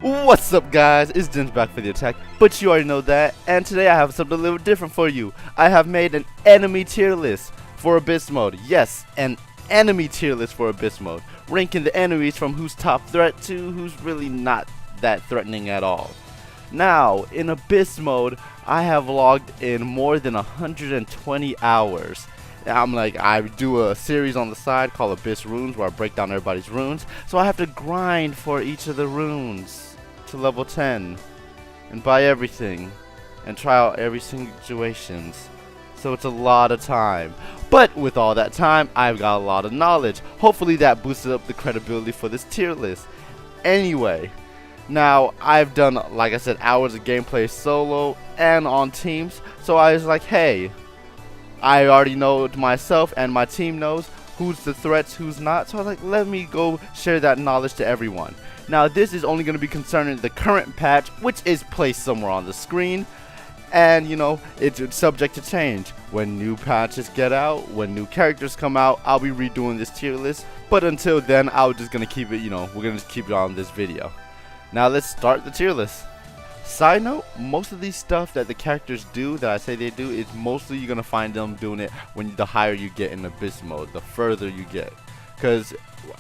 What's up, guys? It's Dimz back for the attack, but you already know that, and today I have something a little different for you. I have made an enemy tier list for Abyss mode. Yes, an enemy tier list for Abyss mode, ranking the enemies from who's top threat to who's really not that threatening at all. Now, in Abyss mode, I have logged in more than 120 hours. I do a series on the side called Abyss Runes where I break down everybody's runes, so I have to grind for each of the runes to level 10 and buy everything and try out every situations. So it's a lot of time. But with all that time, I've got a lot of knowledge. Hopefully that boosted up the credibility for this tier list. Anyway, now I've done, like I said, hours of gameplay solo and on teams. So I was like, hey, I already know myself and my team knows who's the threats, who's not. So I was like, let me go share that knowledge to everyone. Now this is only going to be concerning the current patch, which is placed somewhere on the screen. And you know, it's subject to change. When new patches get out, when new characters come out, I'll be redoing this tier list. But until then, I'm just going to keep it, we're going to keep it on this video. Now let's start the tier list. Side note, most of these stuff that the characters do, that I say they do, is mostly you're going to find them doing it when the higher you get in Abyss mode, the further you get. Because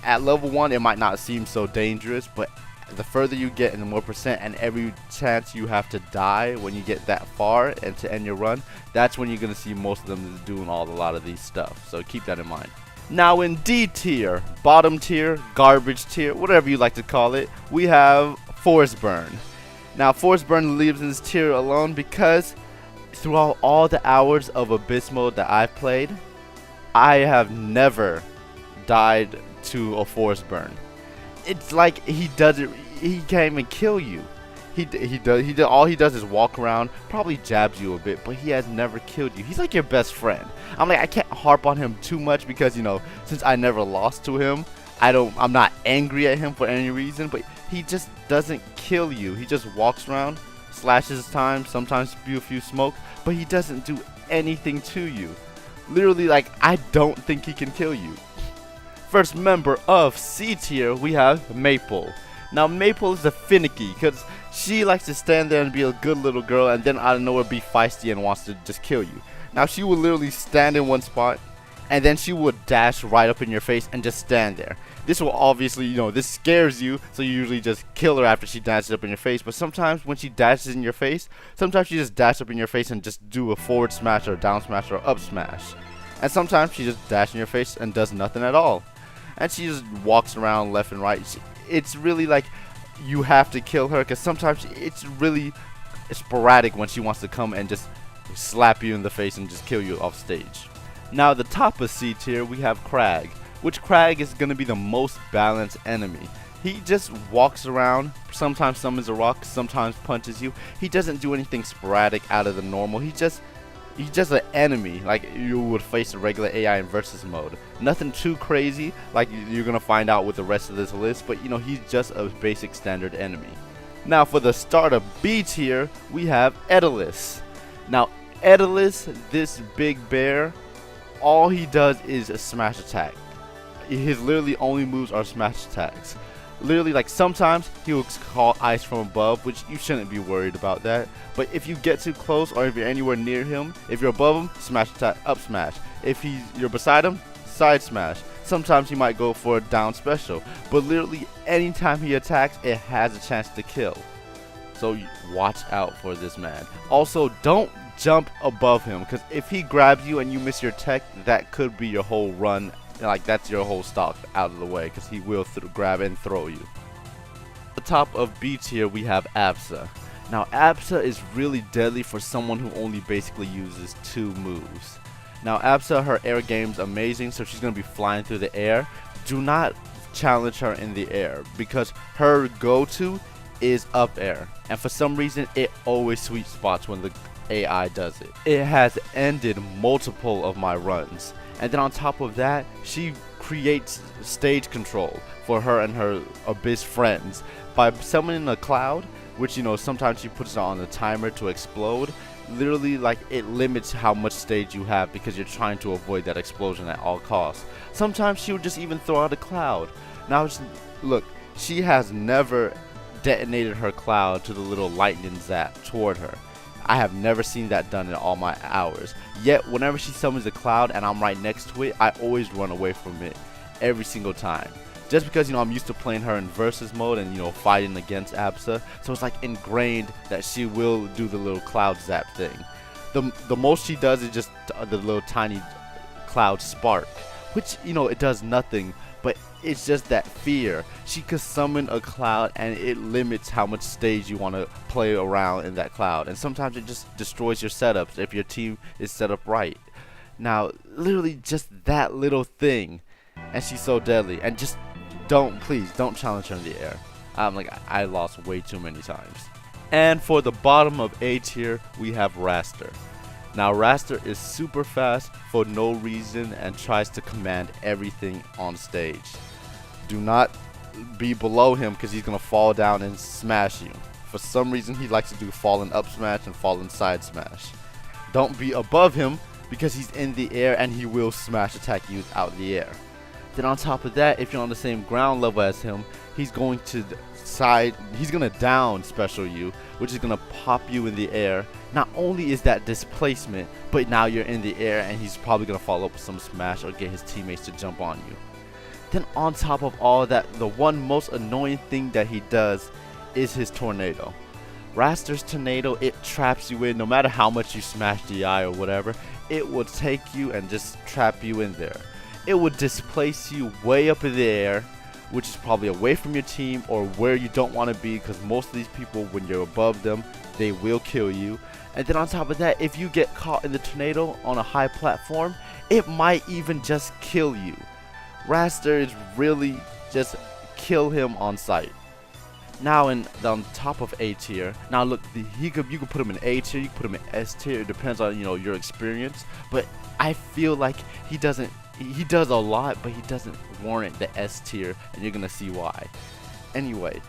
at level 1 it might not seem so dangerous, but the further you get and the more percent and every chance you have to die when you get that far and to end your run, that's when you're going to see most of them doing a lot of these stuff. So keep that in mind. Now in D tier, bottom tier, garbage tier, whatever you like to call it, we have Forest Burn. Now Forest Burn leaves in this tier alone because throughout all the hours of Abyss mode that I've played, I have never died to a Forest Burn. It's like he can't even kill you. All he does is walk around, probably jabs you a bit, but he has never killed you. He's like your best friend. I can't harp on him too much because since I never lost to him, I'm not angry at him for any reason, but he just doesn't kill you. He just walks around, slashes his time, sometimes spew a few smoke, but he doesn't do anything to you. Literally, I don't think he can kill you. First member of C tier, we have Maple. Now Maple is a finicky because she likes to stand there and be a good little girl and then out of nowhere be feisty and wants to just kill you. Now she will literally stand in one spot and then she would dash right up in your face and just stand there. This will obviously, this scares you, so you usually just kill her after she dashes up in your face. But sometimes when she dashes in your face, sometimes she just dashes up in your face and just do a forward smash or a down smash or up smash. And sometimes she just dashes in your face and does nothing at all. And she just walks around left and right. It's really like you have to kill her because sometimes it's really sporadic when she wants to come and just slap you in the face and just kill you off stage. Now the top of C tier, we have Crag, which Crag is going to be the most balanced enemy. He just walks around, sometimes summons a rock, sometimes punches you. He doesn't do anything sporadic out of the normal. He's just an enemy like you would face a regular AI in versus mode. Nothing too crazy like you're gonna find out with the rest of this list, but he's just a basic standard enemy. Now for the start of B tier, we have Aether. Now Aether, this big bear, all he does is a smash attack. His literally only moves are smash attacks. Literally, sometimes he will call ice from above, which you shouldn't be worried about that. But if you get too close or if you're anywhere near him, if you're above him, smash attack, up smash. If you're beside him, side smash. Sometimes he might go for a down special. But literally, anytime he attacks, it has a chance to kill. So watch out for this man. Also, don't jump above him, because if he grabs you and you miss your tech, that could be your whole run. That's your whole stock out of the way, because he will grab and throw you. At the top of B tier, we have Absa. Now Absa is really deadly for someone who only basically uses 2 moves. Now Absa, her air game's amazing, so she's going to be flying through the air. Do not challenge her in the air, because her go-to is up air, and for some reason it always sweet spots when the AI does it. It has ended multiple of my runs. And then on top of that, she creates stage control for her and her Abyss friends by summoning a cloud, which sometimes she puts it on the timer to explode. Literally, it limits how much stage you have because you're trying to avoid that explosion at all costs. Sometimes she would just even throw out a cloud. Now look, she has never detonated her cloud to the little lightning zap toward her. I have never seen that done in all my hours. Yet whenever she summons a cloud and I'm right next to it, I always run away from it every single time. Just because, I'm used to playing her in versus mode and, fighting against Absa. So it's like ingrained that she will do the little cloud zap thing. The most she does is just the little tiny cloud spark, which, it does nothing, but it's just that fear. She could summon a cloud and it limits how much stage you want to play around in that cloud. And sometimes it just destroys your setups if your team is set up right. Now, literally just that little thing. And she's so deadly. And just please don't challenge her in the air. I lost way too many times. And for the bottom of A tier, we have Raster. Now Raster is super fast for no reason and tries to command everything on stage. Do not be below him because he's going to fall down and smash you. For some reason he likes to do fallen up smash and fallen side smash. Don't be above him because he's in the air and he will smash attack you out of the air. Then on top of that, if you're on the same ground level as him, he's going to down special you, which is going to pop you in the air. Not only is that displacement, but now you're in the air and he's probably going to follow up with some smash or get his teammates to jump on you. Then on top of all that, the one most annoying thing that he does is his tornado. Raster's tornado, it traps you in. No matter how much you smash DI or whatever, it will take you and just trap you in there. It would displace you way up in the air, which is probably away from your team or where you don't want to be, because most of these people, when you're above them, they will kill you. And then on top of that, if you get caught in the tornado on a high platform, it might even just kill you. Raster is really just kill him on sight. Now on top of A tier, now look, you could put him in A tier, you could put him in S tier. It depends on your experience, but I feel like he does a lot, but he doesn't warrant the S tier, and you're gonna see why. Anyway,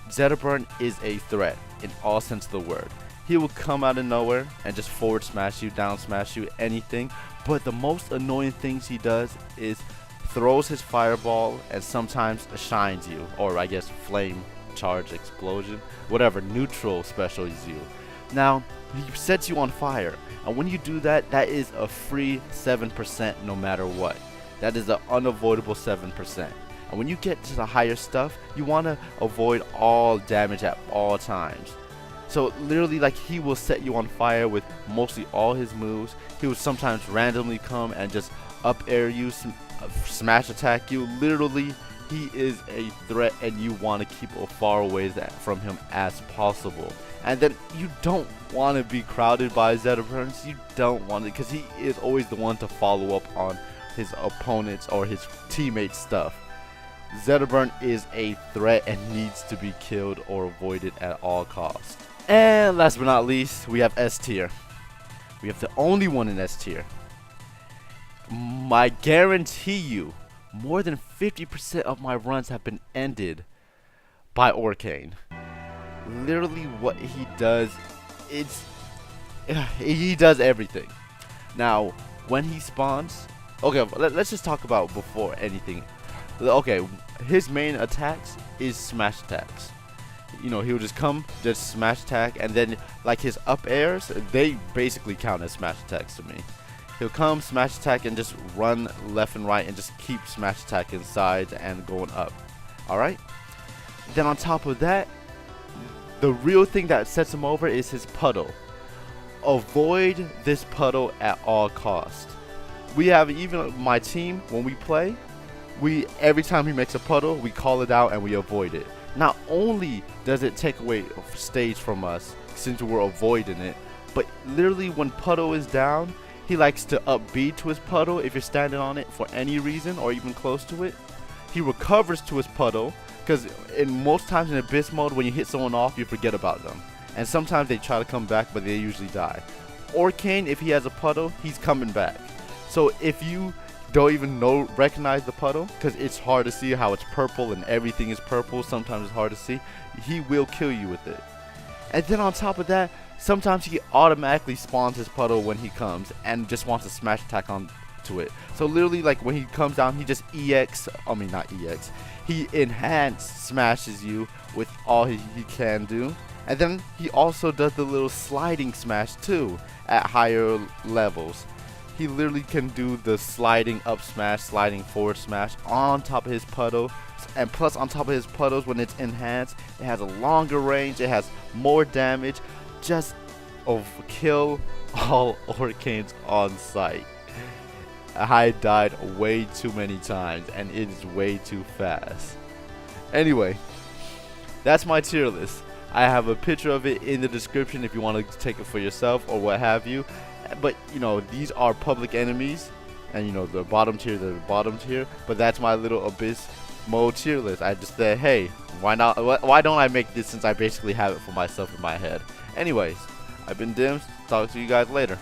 Zetterberg is a threat in all sense of the word. He will come out of nowhere and just forward smash you, down smash you, anything. But the most annoying things he does is throws his fireball and sometimes shines you, or I guess flame charge explosion, whatever neutral specials you. Now he sets you on fire, and when you do that, that is a free 7% no matter what. That is an unavoidable 7%. And when you get to the higher stuff, you want to avoid all damage at all times. So literally, like, he will set you on fire with mostly all his moves. He will sometimes randomly come and just up air you, smash attack you. Literally, he is a threat, and you want to keep as far away from him as possible. And then you don't want to be crowded by Zetterberg. You don't want it, because he is always the one to follow up on his opponents or his teammates' stuff. Zetterberg is a threat and needs to be killed or avoided at all costs. And last but not least, we have S tier. We have the only one in S tier. I guarantee you, more than 50% of my runs have been ended by Orcane. Literally what he does, he does everything. Now, when he spawns, okay, let's just talk about before anything. Okay, his main attacks is smash attacks. He'll just come, just smash attack, and then like his up airs, they basically count as smash attacks to me. He'll come, smash attack, and just run left and right and just keep smash attacking sides and going up. Alright? Then on top of that, the real thing that sets him over is his puddle. Avoid this puddle at all costs. We have, even my team, when we play, every time he makes a puddle, we call it out and we avoid it. Not only does it take away stage from us since we're avoiding it, but literally when puddle is down, he likes to up B to his puddle if you're standing on it for any reason or even close to it. He recovers to his puddle, because in most times in Abyss mode, when you hit someone off, you forget about them. And sometimes they try to come back, but they usually die. Orcane, if he has a puddle, he's coming back. So if you don't even recognize the puddle, because it's hard to see how it's purple and everything is purple, sometimes it's hard to see, he will kill you with it. And then on top of that, sometimes he automatically spawns his puddle when he comes and just wants to smash attack on to it. So literally, like when he comes down, he just he enhance smashes you with all he can do. And then he also does the little sliding smash too at higher levels. He literally can do the sliding up smash, sliding forward smash on top of his puddle. And plus on top of his puddles, when it's enhanced, it has a longer range, it has more damage. Just kill all Orcanes on sight. I died way too many times and it is way too fast. Anyway, that's my tier list. I have a picture of it in the description if you want to take it for yourself or what have you. But you know, these are public enemies, and you know, the bottom tier, but that's my little abyss mode tier list. I just said, hey, why not? Why don't I make this, since I basically have it for myself in my head? Anyways, I've been Dimz. Talk to you guys later.